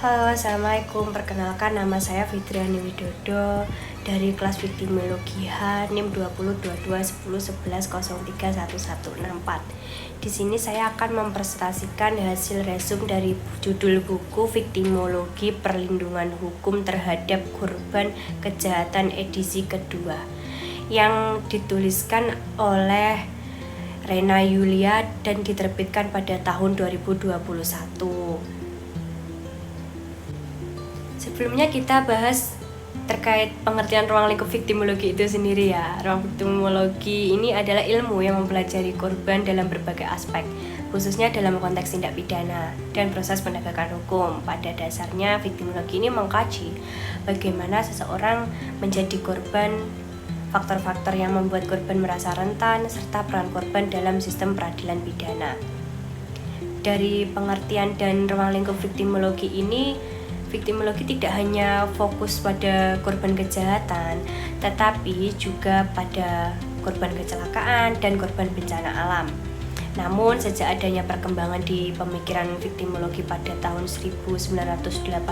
Halo, Assalamualaikum. Perkenalkan, nama saya Fitriani Widodo dari kelas Viktimologi H NIM 20221011031164. Di sini saya akan mempresentasikan hasil resum dari judul buku Viktimologi Perlindungan Hukum Terhadap Korban Kejahatan edisi kedua yang dituliskan oleh Rena Yulia dan diterbitkan pada tahun 2021. Sebelumnya kita bahas terkait pengertian ruang lingkup viktimologi itu sendiri ya. Ruang viktimologi ini adalah ilmu yang mempelajari korban dalam berbagai aspek, khususnya dalam konteks tindak pidana dan proses penegakan hukum. Pada dasarnya, viktimologi ini mengkaji bagaimana seseorang menjadi korban, faktor-faktor yang membuat korban merasa rentan, serta peran korban dalam sistem peradilan pidana. Dari pengertian dan ruang lingkup viktimologi ini, viktimologi tidak hanya fokus pada korban kejahatan, tetapi juga pada korban kecelakaan dan korban bencana alam. Namun, sejak adanya perkembangan di pemikiran viktimologi pada tahun 1985,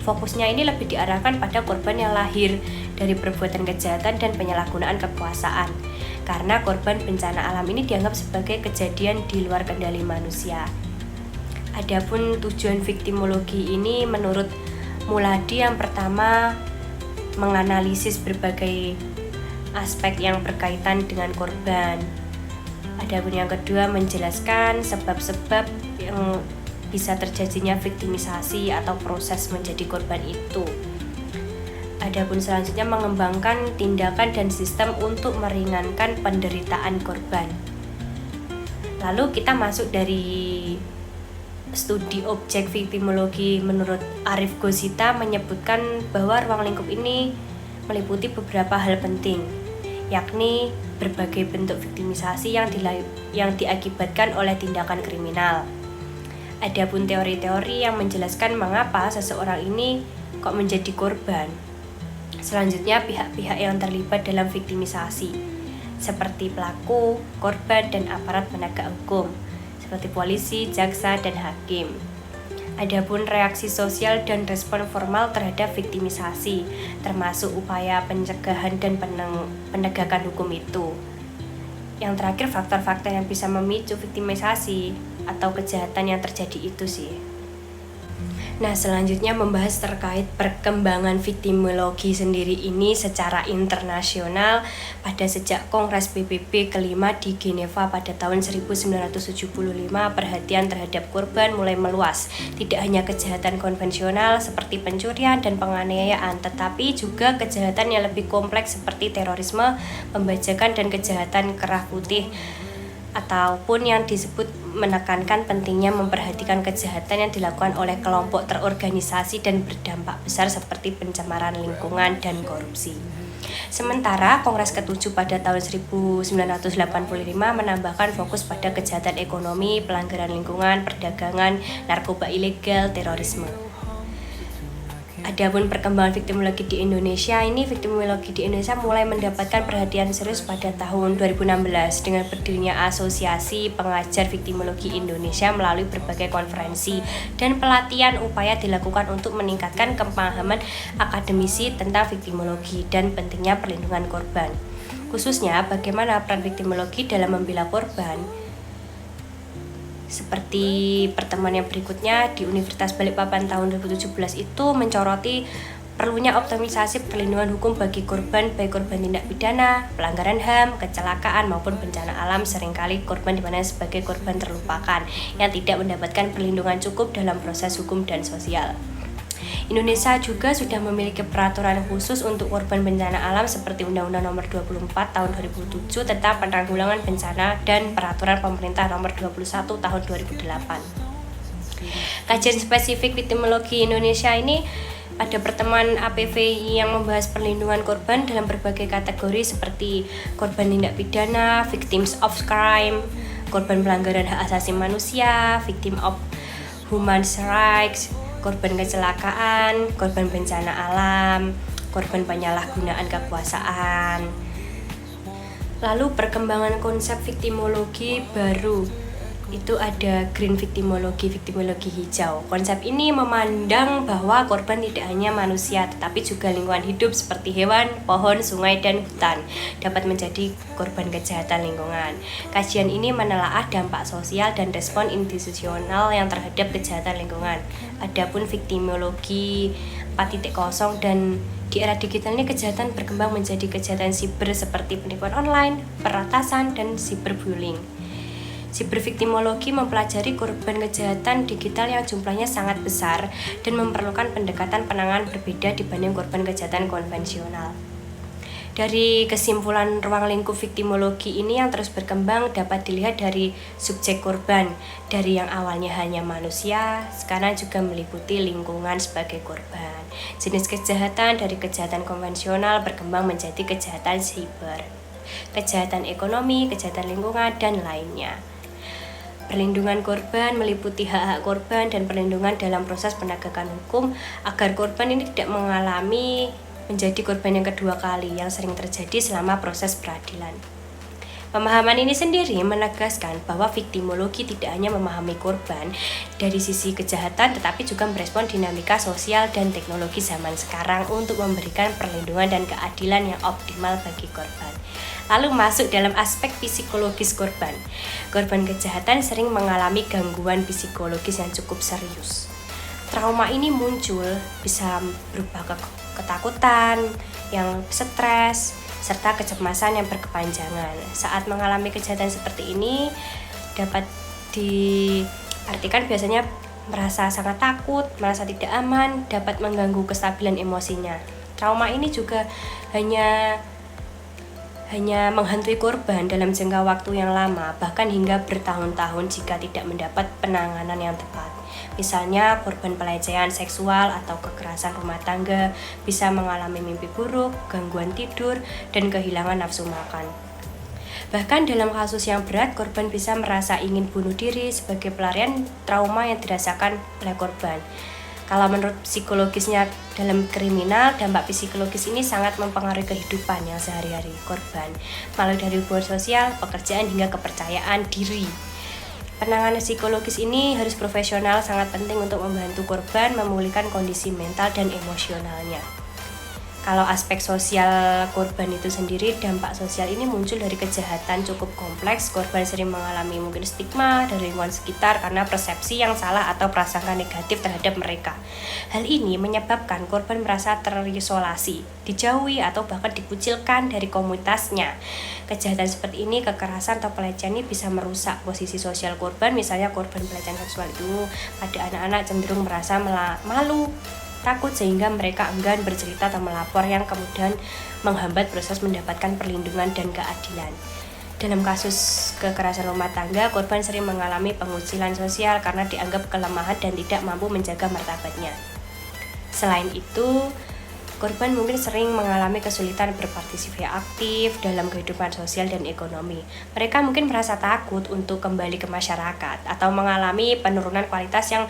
fokusnya ini lebih diarahkan pada korban yang lahir dari perbuatan kejahatan dan penyalahgunaan kekuasaan. Karena korban bencana alam ini dianggap sebagai kejadian di luar kendali manusia. Adapun tujuan viktimologi ini menurut Muladi yang pertama menganalisis berbagai aspek yang berkaitan dengan korban. Adapun yang kedua menjelaskan sebab-sebab yang bisa terjadinya viktimisasi atau proses menjadi korban itu. Adapun selanjutnya mengembangkan tindakan dan sistem untuk meringankan penderitaan korban. Lalu kita masuk dari studi objek viktimologi. Menurut Arif Gosita menyebutkan bahwa ruang lingkup ini meliputi beberapa hal penting, yakni berbagai bentuk viktimisasi yang diakibatkan oleh tindakan kriminal. Adapun teori-teori yang menjelaskan mengapa seseorang ini kok menjadi korban. Selanjutnya pihak-pihak yang terlibat dalam viktimisasi, seperti pelaku, korban, dan aparat penegak hukum, seperti polisi, jaksa, dan hakim. Adapun reaksi sosial dan respon formal terhadap viktimisasi, termasuk upaya pencegahan dan penegakan hukum itu. Yang terakhir, faktor-faktor yang bisa memicu viktimisasi atau kejahatan yang terjadi itu sih. Nah, selanjutnya membahas terkait perkembangan viktimologi sendiri ini secara internasional pada sejak Kongres PBB kelima di Geneva pada tahun 1975. Perhatian terhadap korban mulai meluas, tidak hanya kejahatan konvensional seperti pencurian dan penganiayaan, tetapi juga kejahatan yang lebih kompleks seperti terorisme, pembajakan, dan kejahatan kerah putih, ataupun yang disebut menekankan pentingnya memperhatikan kejahatan yang dilakukan oleh kelompok terorganisasi dan berdampak besar seperti pencemaran lingkungan dan korupsi. Sementara Kongres ke-7 pada tahun 1985 menambahkan fokus pada kejahatan ekonomi, pelanggaran lingkungan, perdagangan, narkoba ilegal, terorisme. Adapun perkembangan viktimologi di Indonesia mulai mendapatkan perhatian serius pada tahun 2016 dengan berdirinya Asosiasi Pengajar Viktimologi Indonesia melalui berbagai konferensi dan pelatihan. Upaya dilakukan untuk meningkatkan pemahaman akademisi tentang viktimologi dan pentingnya perlindungan korban, khususnya bagaimana peran viktimologi dalam membela korban. Seperti pertemuan yang berikutnya di Universitas Balikpapan tahun 2017 itu mencoroti perlunya optimalisasi perlindungan hukum bagi korban, baik korban tindak pidana, pelanggaran HAM, kecelakaan maupun bencana alam. Seringkali korban dimana sebagai korban terlupakan yang tidak mendapatkan perlindungan cukup dalam proses hukum dan sosial. Indonesia juga sudah memiliki peraturan khusus untuk korban bencana alam seperti Undang-Undang Nomor 24 Tahun 2007 tentang penanggulangan bencana dan Peraturan Pemerintah Nomor 21 Tahun 2008. Kajian spesifik viktimologi Indonesia ini pada pertemuan APVI yang membahas perlindungan korban dalam berbagai kategori seperti korban tindak pidana, victims of crime, korban pelanggaran hak asasi manusia, victim of human rights, korban kecelakaan, korban bencana alam, korban penyalahgunaan kekuasaan. Lalu perkembangan konsep viktimologi baru itu ada green victimology hijau. Konsep ini memandang bahwa korban tidak hanya manusia tetapi juga lingkungan hidup seperti hewan, pohon, sungai, dan hutan dapat menjadi korban kejahatan lingkungan. Kajian ini menelaah dampak sosial dan respon institusional yang terhadap kejahatan lingkungan. Adapun victimologi 4.0 dan di era digital ini kejahatan berkembang menjadi kejahatan siber seperti penipuan online, peretasan, dan cyberbullying. Siberviktimologi mempelajari korban kejahatan digital yang jumlahnya sangat besar dan memerlukan pendekatan penanganan berbeda dibanding korban kejahatan konvensional. Dari kesimpulan ruang lingkup viktimologi ini yang terus berkembang dapat dilihat dari subjek korban, dari yang awalnya hanya manusia, sekarang juga meliputi lingkungan sebagai korban. Jenis kejahatan dari kejahatan konvensional berkembang menjadi kejahatan siber, kejahatan ekonomi, kejahatan lingkungan, dan lainnya. Perlindungan korban meliputi hak-hak korban dan perlindungan dalam proses penegakan hukum agar korban ini tidak mengalami menjadi korban yang kedua kali yang sering terjadi selama proses peradilan. Pemahaman ini sendiri menegaskan bahwa viktimologi tidak hanya memahami korban dari sisi kejahatan tetapi juga merespon dinamika sosial dan teknologi zaman sekarang untuk memberikan perlindungan dan keadilan yang optimal bagi korban. Lalu masuk dalam aspek psikologis korban. Korban kejahatan sering mengalami gangguan psikologis yang cukup serius. Trauma ini muncul bisa berupa ketakutan, yang stres, serta kecemasan yang berkepanjangan. Saat mengalami kejahatan seperti ini dapat diartikan biasanya merasa sangat takut, merasa tidak aman, dapat mengganggu kestabilan emosinya. Trauma ini juga hanya menghantui korban dalam jangka waktu yang lama, bahkan hingga bertahun-tahun jika tidak mendapat penanganan yang tepat. Misalnya korban pelecehan seksual atau kekerasan rumah tangga bisa mengalami mimpi buruk, gangguan tidur, dan kehilangan nafsu makan. Bahkan dalam kasus yang berat, korban bisa merasa ingin bunuh diri sebagai pelarian trauma yang dirasakan oleh korban. Kalau menurut psikologisnya dalam kriminal, dampak psikologis ini sangat mempengaruhi kehidupan yang sehari-hari korban, mulai dari hubungan sosial, pekerjaan, hingga kepercayaan diri. Penanganan psikologis ini harus profesional, sangat penting untuk membantu korban memulihkan kondisi mental dan emosionalnya. Kalau aspek sosial korban itu sendiri, dampak sosial ini muncul dari kejahatan cukup kompleks. Korban sering mengalami mungkin stigma dari lingkungan sekitar karena persepsi yang salah atau prasangka negatif terhadap mereka. Hal ini menyebabkan korban merasa terisolasi, dijauhi, atau bahkan dikucilkan dari komunitasnya. Kejahatan seperti ini, kekerasan atau pelecehan ini bisa merusak posisi sosial korban. Misalnya korban pelecehan seksual itu pada anak-anak cenderung merasa malu, takut sehingga mereka enggan bercerita atau melapor, yang kemudian menghambat proses mendapatkan perlindungan dan keadilan. Dalam kasus kekerasan rumah tangga, korban sering mengalami pengucilan sosial karena dianggap kelemahan dan tidak mampu menjaga martabatnya. Selain itu, korban mungkin sering mengalami kesulitan berpartisipasi aktif dalam kehidupan sosial dan ekonomi. Mereka mungkin merasa takut untuk kembali ke masyarakat atau mengalami penurunan kualitas yang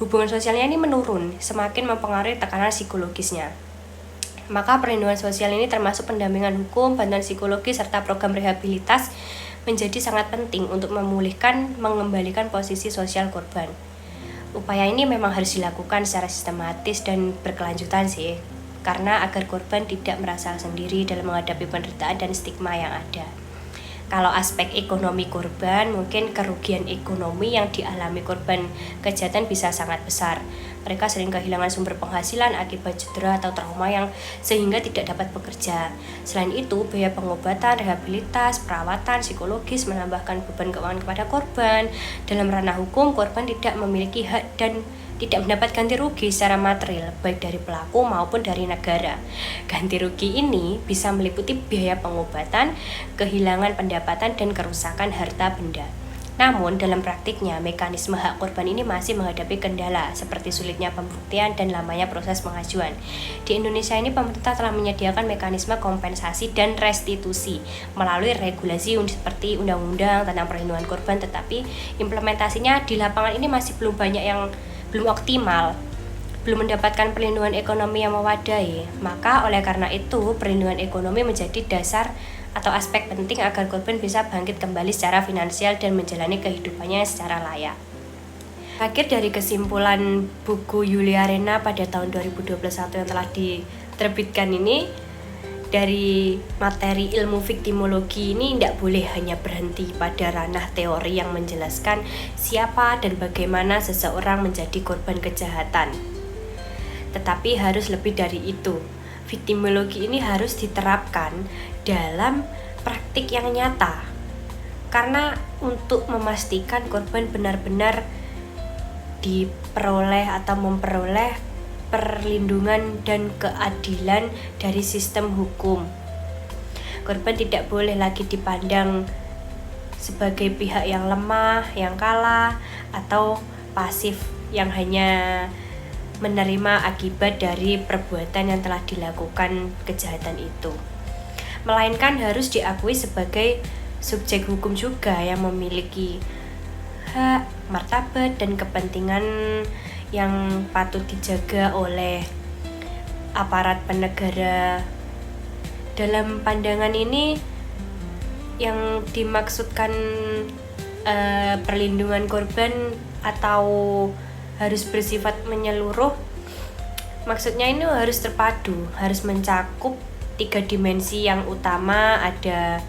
hubungan sosialnya ini menurun, semakin mempengaruhi tekanan psikologisnya. Maka perlindungan sosial ini termasuk pendampingan hukum, bantuan psikologis, serta program rehabilitas menjadi sangat penting untuk memulihkan, mengembalikan posisi sosial korban. Upaya ini memang harus dilakukan secara sistematis dan berkelanjutan sih, karena agar korban tidak merasa sendiri dalam menghadapi penderitaan dan stigma yang ada. Kalau aspek ekonomi korban, mungkin kerugian ekonomi yang dialami korban kejahatan bisa sangat besar. Mereka sering kehilangan sumber penghasilan akibat cedera atau trauma yang sehingga tidak dapat bekerja. Selain itu, biaya pengobatan, rehabilitas, perawatan psikologis menambahkan beban keuangan kepada korban. Dalam ranah hukum, korban tidak memiliki hak dan tidak mendapat ganti rugi secara material, baik dari pelaku maupun dari negara. Ganti rugi ini bisa meliputi biaya pengobatan, kehilangan pendapatan, dan kerusakan harta benda. Namun, dalam praktiknya, mekanisme hak korban ini masih menghadapi kendala, seperti sulitnya pembuktian dan lamanya proses pengajuan. Di Indonesia ini, pemerintah telah menyediakan mekanisme kompensasi dan restitusi melalui regulasi seperti Undang-Undang tentang Perlindungan Korban, tetapi implementasinya di lapangan ini masih belum optimal, belum mendapatkan perlindungan ekonomi yang memadai. Maka oleh karena itu, perlindungan ekonomi menjadi dasar atau aspek penting agar korban bisa bangkit kembali secara finansial dan menjalani kehidupannya secara layak. Akhir dari kesimpulan buku Yulia Rena pada tahun 2021 yang telah diterbitkan ini, dari materi ilmu viktimologi ini tidak boleh hanya berhenti pada ranah teori yang menjelaskan siapa dan bagaimana seseorang menjadi korban kejahatan. Tetapi harus lebih dari itu. Viktimologi ini harus diterapkan dalam praktik yang nyata. Karena untuk memastikan korban benar-benar diperoleh atau memperoleh perlindungan dan keadilan dari sistem hukum. Korban tidak boleh lagi dipandang sebagai pihak yang lemah, yang kalah, atau pasif yang hanya menerima akibat dari perbuatan yang telah dilakukan kejahatan itu. Melainkan harus diakui sebagai subjek hukum juga yang memiliki hak, martabat, dan kepentingan yang patut dijaga oleh aparat penegara. Dalam pandangan ini yang dimaksudkan perlindungan korban atau harus bersifat menyeluruh, maksudnya ini harus terpadu, harus mencakup 3 dimensi yang utama. Ada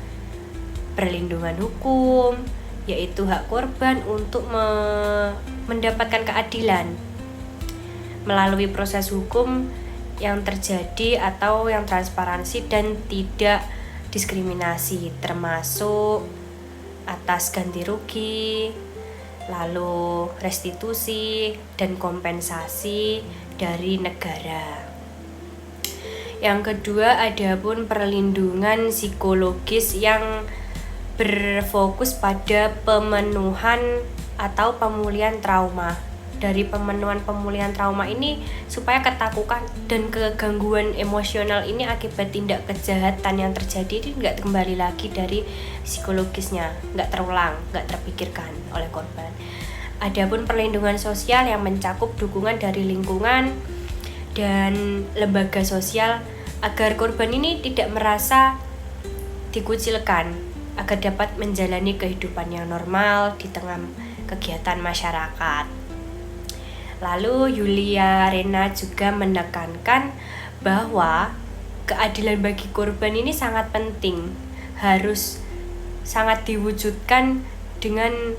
perlindungan hukum, yaitu hak korban untuk mendapatkan keadilan melalui proses hukum yang terjadi atau yang transparansi dan tidak diskriminasi, termasuk atas ganti rugi, lalu restitusi dan kompensasi dari negara. Yang kedua, ada pun perlindungan psikologis yang berfokus pada pemenuhan atau pemulihan trauma. Dari pemulihan trauma ini supaya ketakutan dan kegangguan emosional ini akibat tindak kejahatan yang terjadi ini nggak kembali lagi dari psikologisnya, nggak terulang, nggak terpikirkan oleh korban. Adapun perlindungan sosial yang mencakup dukungan dari lingkungan dan lembaga sosial agar korban ini tidak merasa dikucilkan, agar dapat menjalani kehidupan yang normal di tengah kegiatan masyarakat. Lalu Yulia Rena juga menekankan bahwa keadilan bagi korban ini sangat penting, harus sangat diwujudkan dengan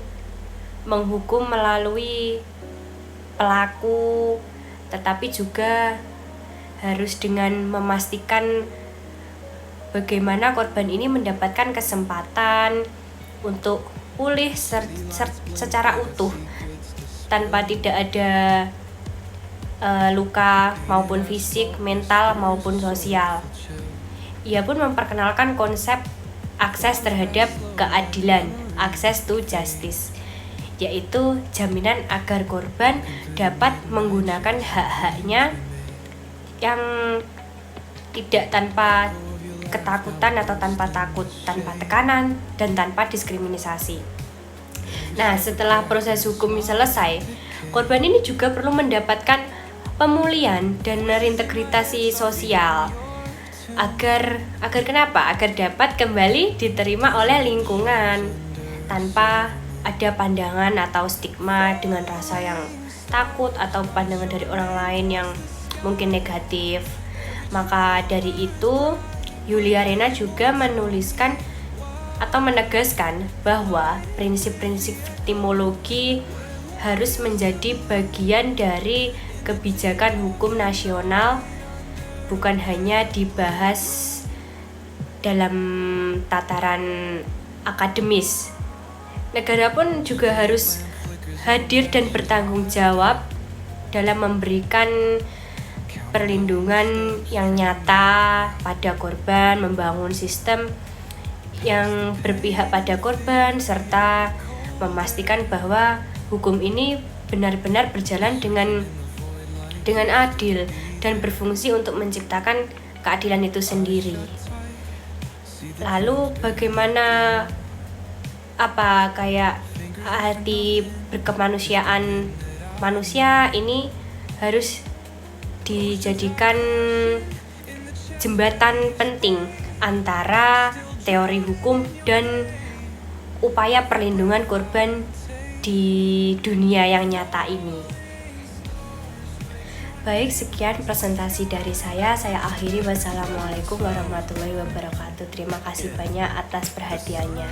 menghukum melalui pelaku, tetapi juga harus dengan memastikan bagaimana korban ini mendapatkan kesempatan untuk pulih secara utuh tanpa tidak ada luka maupun fisik, mental maupun sosial. Ia pun memperkenalkan konsep akses terhadap keadilan, access to justice, yaitu jaminan agar korban dapat menggunakan hak-haknya yang tidak tanpa ketakutan atau tanpa takut, tanpa tekanan, dan tanpa diskriminasi. Nah, setelah proses hukum selesai, korban ini juga perlu mendapatkan pemulihan dan reintegrasi sosial agar kenapa? Agar dapat kembali diterima oleh lingkungan tanpa ada pandangan atau stigma dengan rasa yang takut atau pandangan dari orang lain yang mungkin negatif. Maka dari itu, Yulia Rena juga menuliskan atau menegaskan bahwa prinsip-prinsip viktimologi harus menjadi bagian dari kebijakan hukum nasional, bukan hanya dibahas dalam tataran akademis. Negara pun juga harus hadir dan bertanggung jawab dalam memberikan perlindungan yang nyata pada korban, membangun sistem yang berpihak pada korban, serta memastikan bahwa hukum ini benar-benar berjalan dengan adil dan berfungsi untuk menciptakan keadilan itu sendiri. Lalu bagaimana hati berkemanusiaan manusia ini harus dijadikan jembatan penting antara teori hukum dan upaya perlindungan korban di dunia yang nyata ini. Baik, sekian presentasi dari saya akhiri. Wassalamualaikum warahmatullahi wabarakatuh. Terima kasih banyak atas perhatiannya.